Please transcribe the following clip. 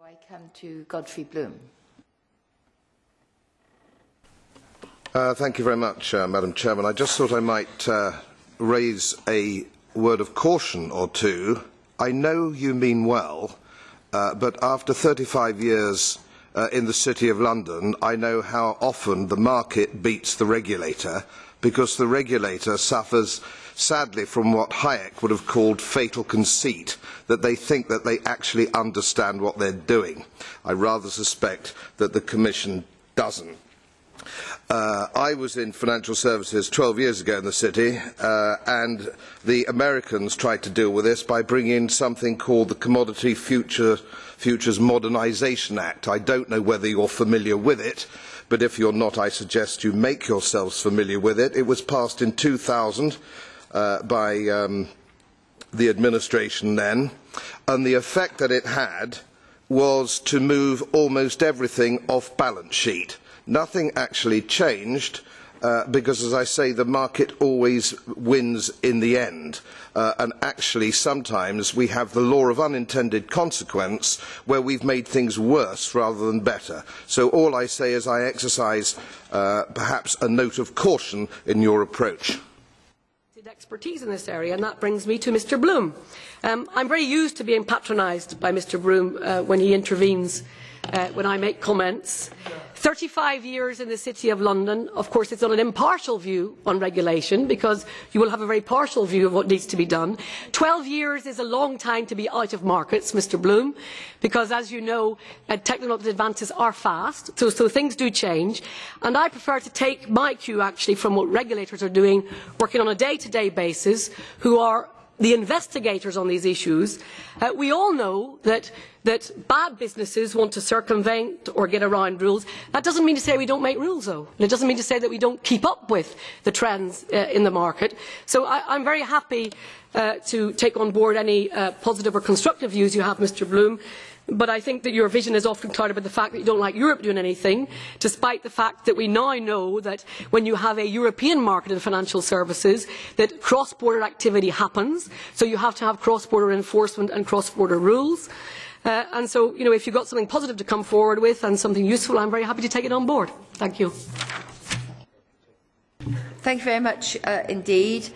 I come to Godfrey Bloom. Thank you very much, Madam Chairman. I just thought I might raise a word of caution or two. I know you mean well, but after 35 years in the City of London, I know how often the market beats the regulator, because the regulator suffers sadly from what Hayek would have called fatal conceit, that they think that they actually understand what they are doing. I rather suspect that the Commission doesn't. I was in financial services 12 years ago in the City, and the Americans tried to deal with this by bringing in something called the Commodity Futures Modernisation Act. I don't know whether you are familiar with it, but if you are not, I suggest you make yourselves familiar with it. It was passed in 2000 by the administration then, and the effect that it had was to move almost everything off balance sheet. Nothing actually changed because, as I say, the market always wins in the end. And actually, sometimes we have the law of unintended consequence where we have made things worse rather than better. So all I say is I exercise perhaps a note of caution in your approach. Expertise in this area, and that brings me to Mr. Bloom. I'm very used to being patronised by Mr. Bloom when he intervenes when I make comments. 35 years in the City of London, of course it's not an impartial view on regulation, because you will have a very partial view of what needs to be done. 12 years is a long time to be out of markets, Mr. Bloom, because as you know, technological advances are fast, so things do change, and I prefer to take my cue actually from what regulators are doing, working on a day-to-day basis, who are the investigators on these issues. We all know that bad businesses want to circumvent or get around rules. That doesn't mean to say we don't make rules, though. And it doesn't mean to say that we don't keep up with the trends in the market. So I'm very happy to take on board any positive or constructive views you have, Mr. Bloom. But I think that your vision is often clouded by the fact that you don't like Europe doing anything, despite the fact that we now know that when you have a European market in financial services, that cross-border activity happens. So you have to have cross-border enforcement and cross-border rules. And so, you know, if you've got something positive to come forward with and something useful, I'm very happy to take it on board. Thank you. Thank you very much indeed.